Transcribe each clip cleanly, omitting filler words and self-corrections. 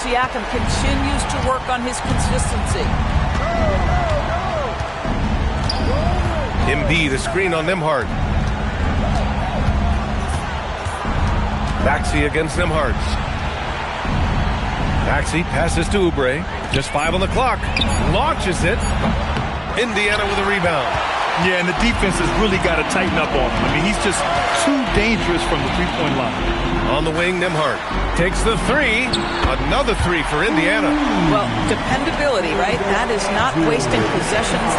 Siakam continues to work on his consistency. Embiid, a screen on Nembhard. Maxey against Nembhard. Maxey passes to Oubre. Just 5 on the clock. Launches it. Indiana with a rebound. Yeah, and the defense has really got to tighten up on him. I mean, he's just too dangerous from the three-point line. On the wing, Nembhard takes the three. Another three for Indiana. Well, dependability, right? That is not wasting possessions.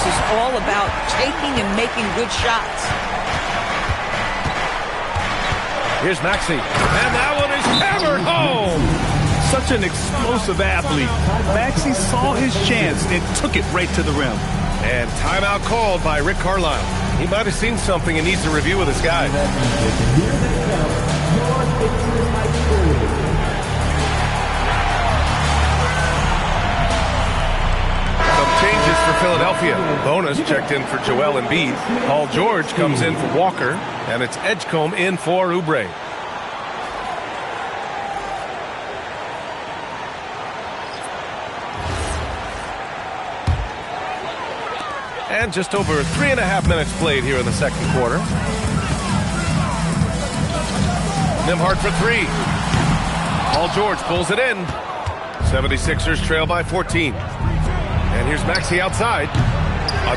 This is all about taking and making good shots. Here's Maxey. And that one is hammered home. Such an explosive athlete. Maxey saw his chance and took it right to the rim. And timeout called by Rick Carlisle. He might have seen something and needs to review with his guy. Some changes for Philadelphia. Bonus checked in for Joel Embiid. Paul George comes in for Walker. And it's Edgecombe in for Oubre. And just over 3.5 minutes played here in the second quarter. Nembhard for three. Paul George pulls it in. 76ers trail by 14. And here's Maxey outside.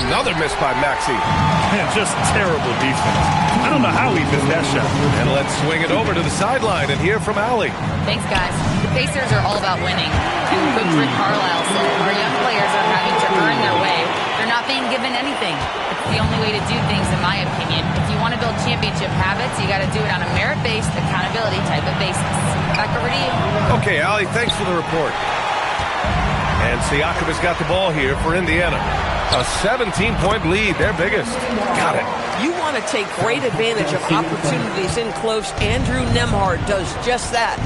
Another miss by Maxey. Man, just terrible defense. I don't know how he missed that shot. And let's swing it over to the sideline and hear from Allie. Thanks, guys. The Pacers are all about winning. And Coach Rick Carlisle said our young players are having to earn their way. They're not being given anything. It's the only way to do things, in my opinion. If you want to build championship habits, you got to do it on a merit-based, accountability type of basis. Back over to you. Okay, Allie, thanks for the report. And Siakam has got the ball here for Indiana. A 17-point lead, their biggest. Got it. You want to take great advantage of opportunities in close. Andrew Nembhard does just that.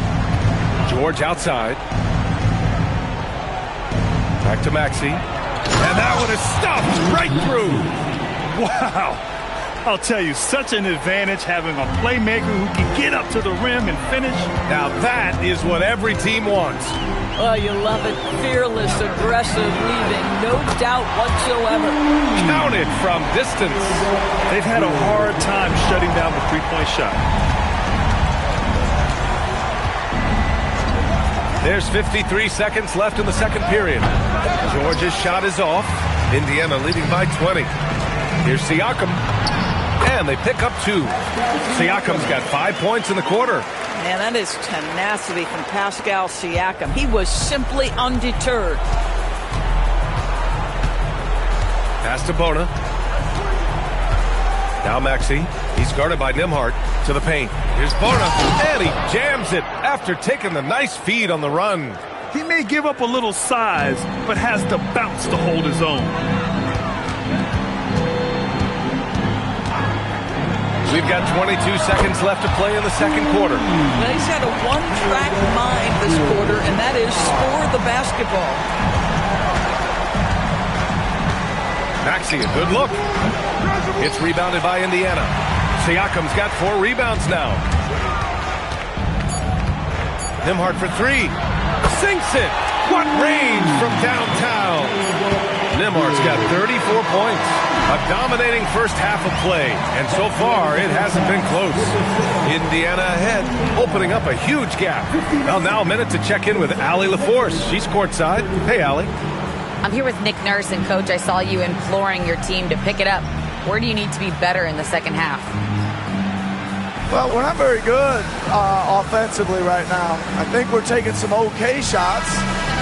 George outside. Back to Maxey. And that one is stopped right through. Wow. I'll tell you, such an advantage having a playmaker who can get up to the rim and finish. Now that is what every team wants. Oh, you love it. Fearless, aggressive, leaving. No doubt whatsoever. Counted from distance. They've had a hard time shutting down the three-point shot. There's 53 seconds left in the second period. George's shot is off. Indiana leading by 20. Here's Siakam. And they pick up two. Siakam's got 5 points in the quarter. Man, that is tenacity from Pascal Siakam. He was simply undeterred. Pass to Bona. Now Maxey. He's guarded by Nembhard to the paint. Here's Bona. And he jams it after taking the nice feed on the run. He may give up a little size, but has the bounce to hold his own. We've got 22 seconds left to play in the second quarter. Well, he's had a one-track mind this quarter, and that is score the basketball. Maxey, a good look. It's rebounded by Indiana. Siakam's got 4 rebounds now. Nembhard for three. Sinks it. What range from downtown. Nembhard's got 34 points. A dominating first half of play. And so far, it hasn't been close. Indiana ahead, opening up a huge gap. Well, now a minute to check in with Allie LaForce. She's courtside. Hey, Allie. I'm here with Nick Nurse, and Coach, I saw you imploring your team to pick it up. Where do you need to be better in the second half? Well, we're not very good offensively right now. I think we're taking some okay shots,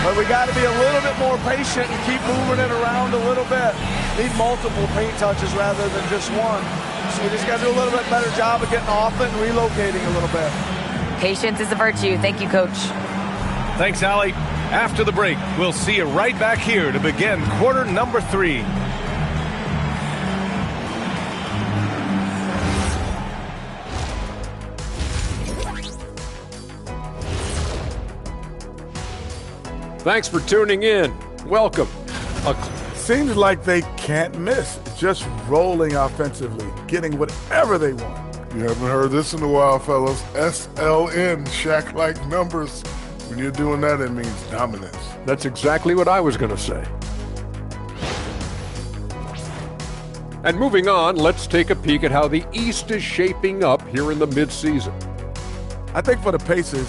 but we got to be a little bit more patient and keep moving it around a little bit. Need multiple paint touches rather than just one. So we just got to do a little bit better job of getting off it and relocating a little bit. Patience is a virtue. Thank you, Coach. Thanks, Allie. After the break, we'll see you right back here to begin quarter number 3. Thanks for tuning in. Welcome. Seems like they can't miss. Just rolling offensively, getting whatever they want. You haven't heard this in a while, fellas. SLN, Shaq-like numbers. When you're doing that, it means dominance. That's exactly what I was going to say. And moving on, let's take a peek at how the East is shaping up here in the midseason. I think for the Pacers,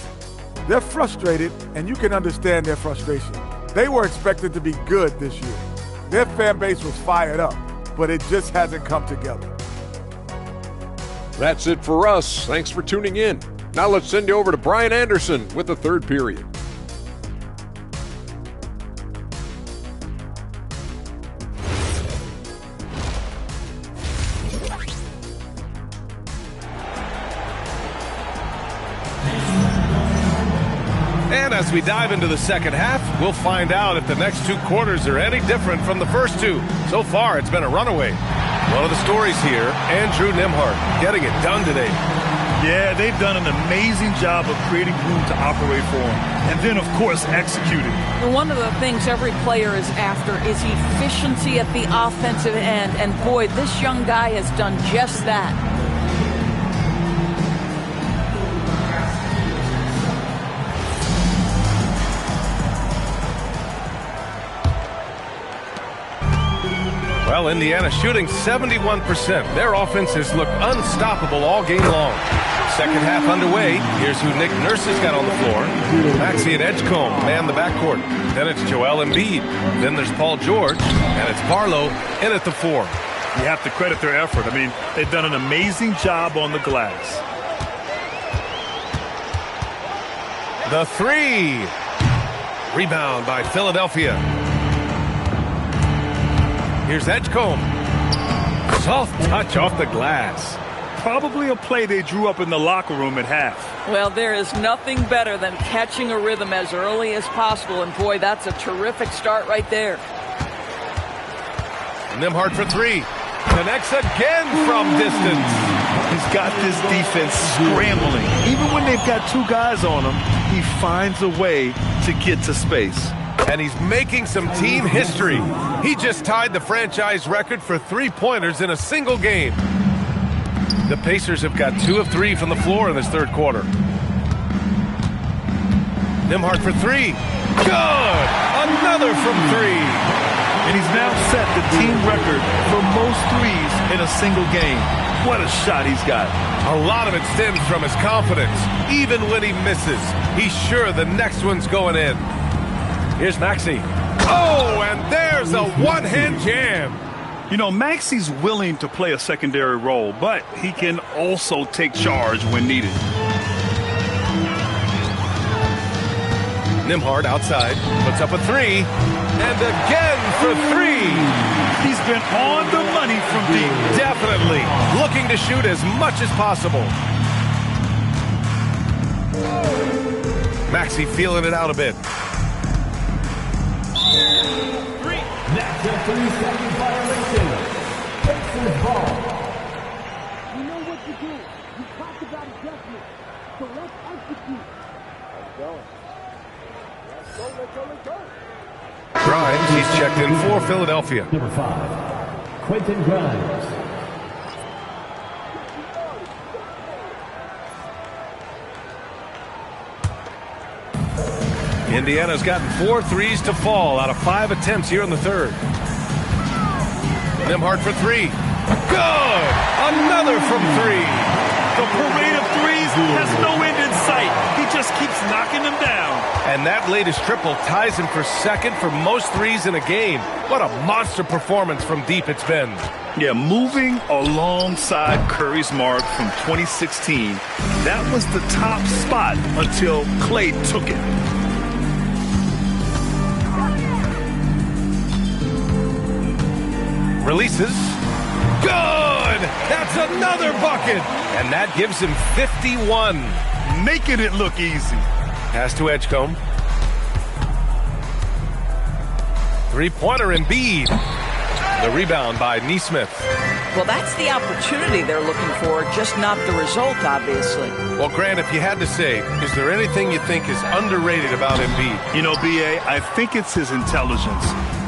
they're frustrated, and you can understand their frustration. They were expected to be good this year. Their fan base was fired up, but it just hasn't come together. That's it for us. Thanks for tuning in. Now let's send you over to Brian Anderson with the third period. And as we dive into the second half, we'll find out if the next two quarters are any different from the first two. So far, it's been a runaway. One of the stories here, Andrew Nembhard getting it done today. Yeah, they've done an amazing job of creating room to operate for him. And then, of course, executing. And one of the things every player is after is efficiency at the offensive end. And boy, this young guy has done just that. Well, Indiana shooting 71%. Their offenses look unstoppable all game long. Second half underway. Here's who Nick Nurse has got on the floor. Maxey and Edgecombe man the backcourt. Then it's Joel Embiid. Then there's Paul George. And it's Barlow in at the 4. You have to credit their effort. I mean, they've done an amazing job on the glass. The 3. Rebound by Philadelphia. Here's Edgecombe. Soft touch off the glass. Probably a play they drew up in the locker room at half. Well, there is nothing better than catching a rhythm as early as possible. And boy, that's a terrific start right there. Nembhard for 3. Connects again from distance. He's got this defense scrambling. Even when they've got two guys on him, he finds a way to get to space. And he's making some team history. He just tied the franchise record for three-pointers in a single game. The Pacers have got 2 of 3 from the floor in this third quarter. Nembhard for 3. Good! Another from 3. And he's now set the team record for most threes in a single game. What a shot he's got. A lot of it stems from his confidence. Even when he misses, he's sure the next one's going in. Here's Maxey. Oh, and there's a one-hand jam. You know, Maxey's willing to play a secondary role, but he can also take charge when needed. Nembhard outside, puts up a 3, and again for 3. He's been on the money from deep. Definitely looking to shoot as much as possible. Maxey feeling it out a bit. That's a 3-second violation. Pacers ball. We know what to do. We talked about adjustment. So let's execute. Let's go. Let's go. Grimes, he's checked in for Philadelphia. Number 5, Quentin Grimes. Indiana's gotten 4 threes to fall out of 5 attempts here in the third. Nembhard for 3. Good! Another from 3. The parade of threes has no end in sight. He just keeps knocking them down. And that latest triple ties him for second for most threes in a game. What a monster performance from deep it's been. Yeah, moving alongside Curry's mark from 2016. That was the top spot until Klay took it. Releases. Good! That's another bucket! And that gives him 51. Making it look easy. Pass to Edgecombe. Three-pointer Embiid. The rebound by Nesmith. Well, that's the opportunity they're looking for, just not the result, obviously. Well, Grant, if you had to say, is there anything you think is underrated about Embiid? You know, B.A., I think it's his intelligence.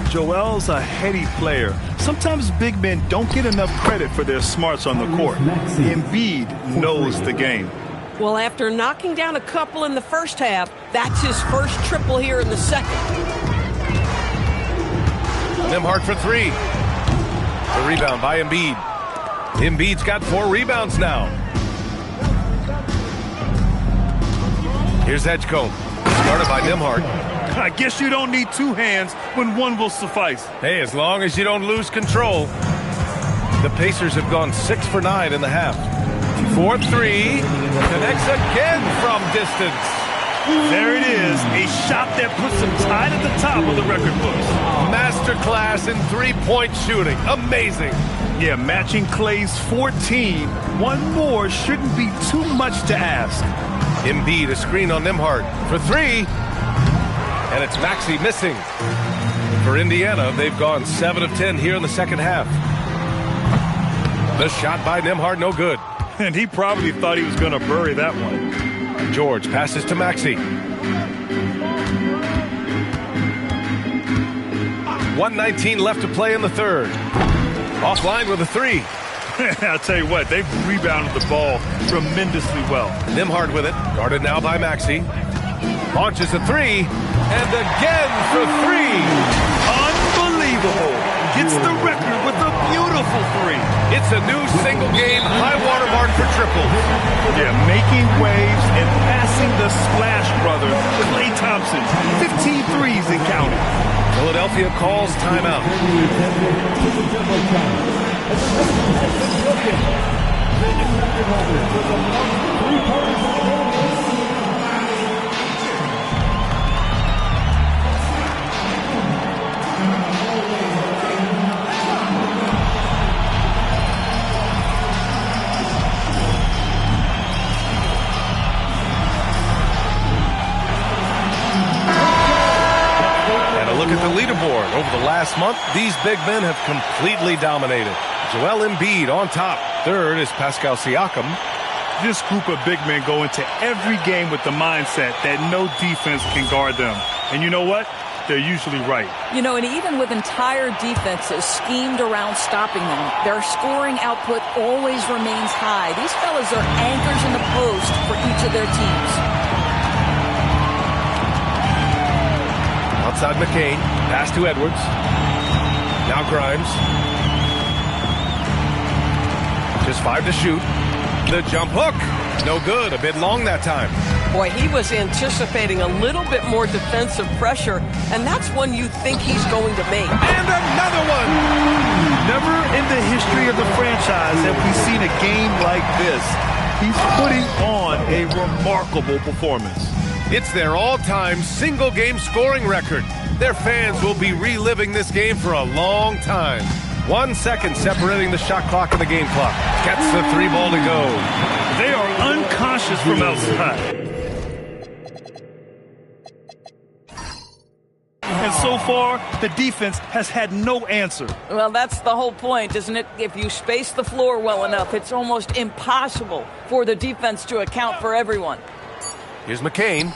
Joel's a heady player. Sometimes big men don't get enough credit for their smarts on the court. Embiid knows the game. Well, after knocking down a couple in the first half, that's his first triple here in the second. Nembhard for three. The rebound by Embiid. Embiid's got 4 rebounds now. Here's Edgecombe. Started by Nembhard. I guess you don't need 2 hands when 1 will suffice. Hey, as long as you don't lose control. The Pacers have gone 6 for 9 in the half. 4-3. Connects again from distance. There it is. A shot that puts him tied at the top of the record books. Masterclass in three-point shooting. Amazing. Yeah, matching Clay's 14. 1 more shouldn't be too much to ask. Embiid, a screen on Nembhard for 3. And it's Maxey missing. For Indiana, they've gone 7 of 10 here in the second half. The shot by Nembhard, no good. And he probably thought he was going to bury that one. George passes to Maxey. 1:19 left to play in the third. Offline with a 3. I'll tell you what, they've rebounded the ball tremendously well. Nembhard with it, guarded now by Maxey. Launches a 3, and again for 3. Unbelievable. Gets the record with a beautiful 3. It's a new single-game high-water mark for triples. Yeah, making waves and passing the Splash brother, Klay Thompson. 15 threes and counting. Philadelphia calls timeout. Look at the leaderboard. Over the last month, these big men have completely dominated. Joel Embiid on top. Third is Pascal Siakam. This group of big men go into every game with the mindset that no defense can guard them. And you know what? They're usually right. You know, and even with entire defenses schemed around stopping them, their scoring output always remains high. These fellas are anchors in the post for each of their teams. Outside McCain, pass to Edwards. Now Grimes. Just 5 to shoot. The jump hook. No good. A bit long that time. Boy, he was anticipating a little bit more defensive pressure, and that's one you think he's going to make. And another one. Never in the history of the franchise have we seen a game like this. He's putting on a remarkable performance. It's their all-time single-game scoring record. Their fans will be reliving this game for a long time. 1 second separating the shot clock and the game clock. Gets the 3 ball to go. They are unconscious from outside. And so far, the defense has had no answer. Well, that's the whole point, isn't it? If you space the floor well enough, it's almost impossible for the defense to account for everyone. Here's McCain,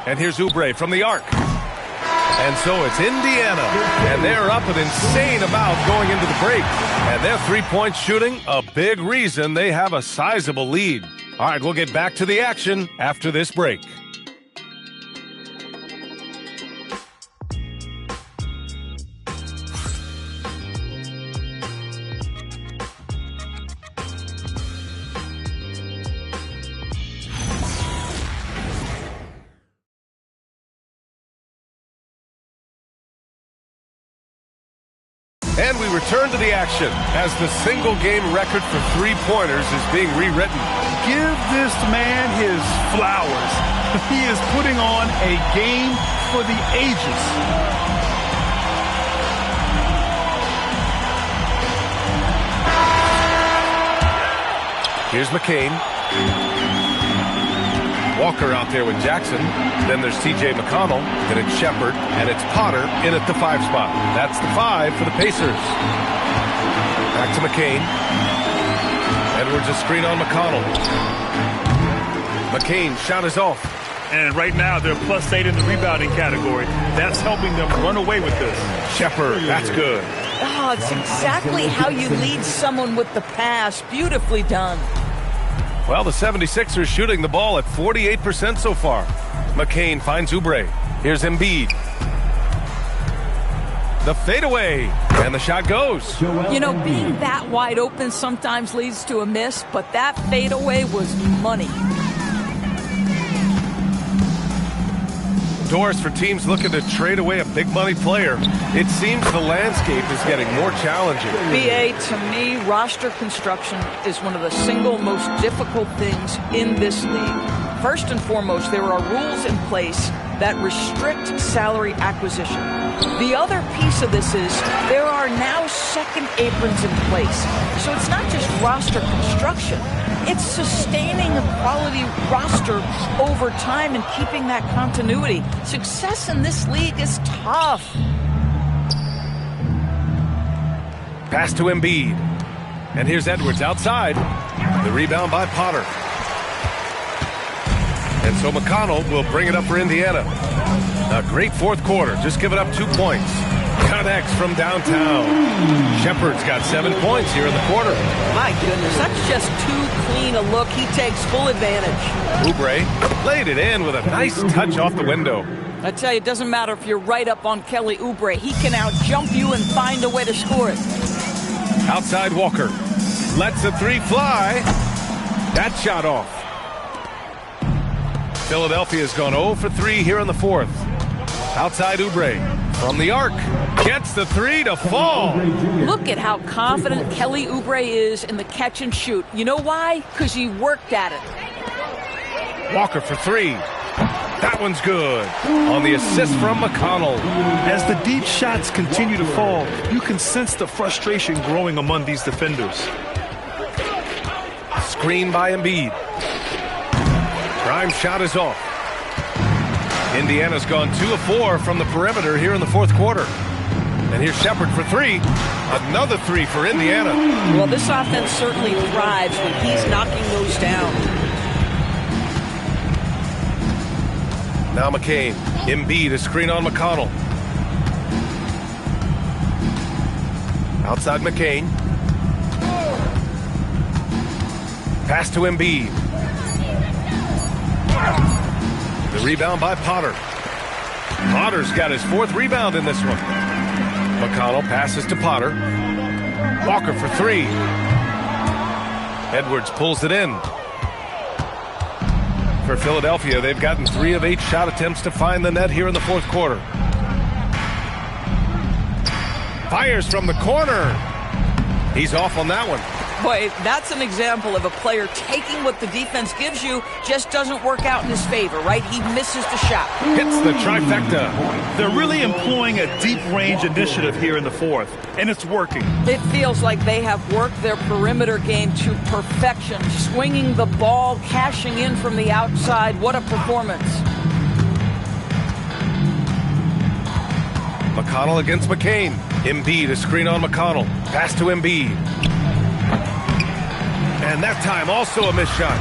and here's Oubre from the arc. And so it's Indiana, and they're up an insane amount going into the break. And their three-point shooting, a big reason they have a sizable lead. All right, we'll get back to the action after this break. And we return to the action as the single-game record for three-pointers is being rewritten. Give this man his flowers. He is putting on a game for the ages. Here's McCain. Walker out there with Jackson. Then there's T.J. McConnell. Then it's Shepard. And it's Potter in at the 5 spot. That's the 5 for the Pacers. Back to McCain. Edwards a screen on McConnell. McCain, shot is off. And right now they're +8 in the rebounding category. That's helping them run away with this. Shepard, that's good. Oh, it's exactly how you lead someone with the pass. Beautifully done. Well, the 76ers shooting the ball at 48% so far. McCain finds Oubre. Here's Embiid. The fadeaway, and the shot goes. You know, being that wide open sometimes leads to a miss, but that fadeaway was money. Doors for teams looking to trade away a big money player. It seems the landscape is getting more challenging. BA, to me, roster construction is one of the single most difficult things in this league. First and foremost, there are rules in place that restrict salary acquisition. The other piece of this is there are now second aprons in place. So it's not just roster construction. It's sustaining a quality roster over time and keeping that continuity. Success in this league is tough. Pass to Embiid. And here's Edwards outside. The rebound by Potter. And so McConnell will bring it up for Indiana. A great fourth quarter, just giving up 2 points. Connects from downtown. Shepard's got 7 points here in the quarter. My goodness, that's just too clean a look. He takes full advantage. Oubre laid it in with a nice touch off the window. I tell you, it doesn't matter if you're right up on Kelly Oubre. He can out-jump you and find a way to score it. Outside Walker. Lets the three fly. That shot off. Philadelphia's gone 0 for 3 here in the fourth. Outside Oubre from the arc. Gets the three to fall. Look at how confident Kelly Oubre is in the catch and shoot. You know why? Because he worked at it. Walker for three. That one's good. On the assist from McConnell. As the deep shots continue to fall, you can sense the frustration growing among these defenders. Screen by Embiid. Prime shot is off. Indiana's gone 2 of 4 from the perimeter here in the fourth quarter. And here's Shepard for three. Another three for Indiana. Well, this offense certainly thrives when he's knocking those down. Now McCain. Embiid, a screen on McConnell. Outside McCain. Pass to Embiid. The rebound by Potter. Potter's got his fourth rebound in this one. McConnell passes to Potter. Walker for three. Edwards pulls it in. For Philadelphia, they've gotten 3 of 8 shot attempts to find the net here in the fourth quarter. Fires from the corner. He's off on that one. Boy, that's an example of a player taking what the defense gives you, just doesn't work out in his favor, right? He misses the shot. Hits the trifecta. They're really employing a deep range initiative here in the fourth, and it's working. It feels like they have worked their perimeter game to perfection, swinging the ball, cashing in from the outside. What a performance. McConnell against McCain. Embiid, a screen on McConnell. Pass to Embiid. And that time also a missed shot.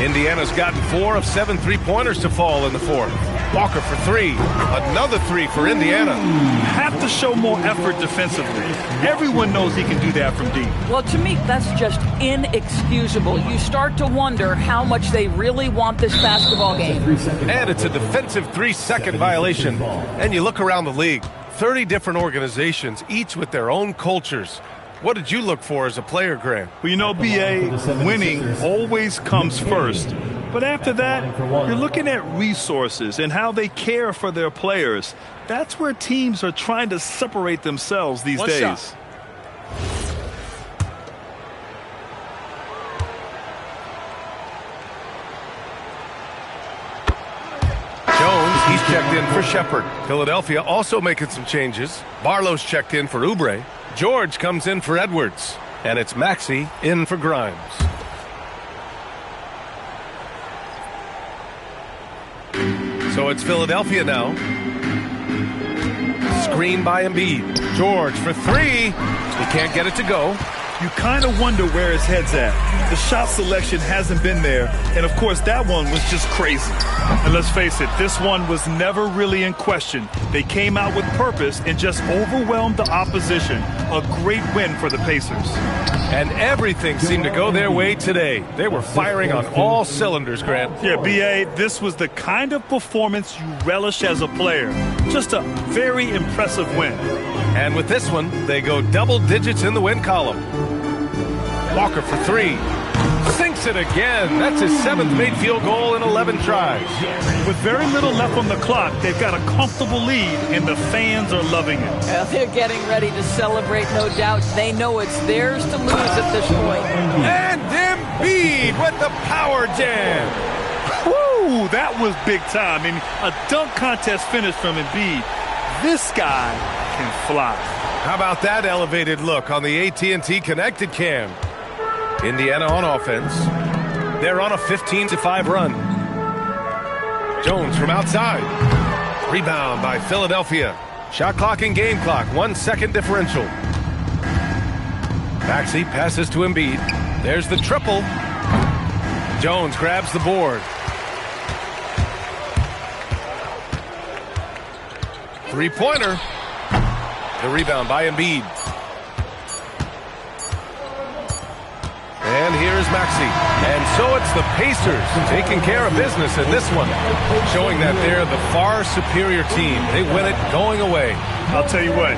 Indiana's gotten 4 of 7 3-pointers to fall in the fourth. Walker for three. Another three for Indiana. Have to show more effort defensively. Everyone knows he can do that from deep. Well, to me, that's just inexcusable. You start to wonder how much they really want this basketball game. And it's a defensive 3-second violation. And you look around the league, 30 different organizations, each with their own cultures. What did you look for as a player, Grant? Well, you know, BA, winning always comes first. But after that, you're looking at resources and how they care for their players. That's where teams are trying to separate themselves these days. Shot. Jones, he's checked in for Shepard. Philadelphia also making some changes. Barlow's checked in for Oubre. George comes in for Edwards. And it's Maxey in for Grimes. So it's Philadelphia now. Screen by Embiid. George for three. He can't get it to go. You kind of wonder where his head's at. The shot selection hasn't been there. And, of course, that one was just crazy. And let's face it, this one was never really in question. They came out with purpose and just overwhelmed the opposition. A great win for the Pacers. And everything seemed to go their way today. They were firing on all cylinders, Grant. Yeah, B.A., this was the kind of performance you relish as a player. Just a very impressive win. And with this one, they go double digits in the win column. Walker for three. Sinks it again. That's his 7th made field goal in 11 tries. With very little left on the clock, they've got a comfortable lead, and the fans are loving it. Well, they're getting ready to celebrate, no doubt. They know it's theirs to lose at this point. And Embiid with the power jam. Woo, that was big time. I mean, a dunk contest finish from Embiid. This guy can fly. How about that elevated look on the AT&T Connected Cam? Indiana on offense. They're on a 15-5 run. Jones from outside. Rebound by Philadelphia. Shot clock and game clock, 1 second differential. Maxey passes to Embiid. There's the triple. Jones grabs the board. Three-pointer. The rebound by Embiid. And here's Maxey. And so it's the Pacers taking care of business in this one, showing that they're the far superior team. They win it going away. I'll tell you what,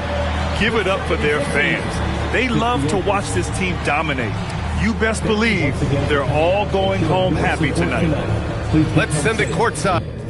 give it up for their fans. They love to watch this team dominate. You best believe they're all going home happy tonight. Let's send it courtside.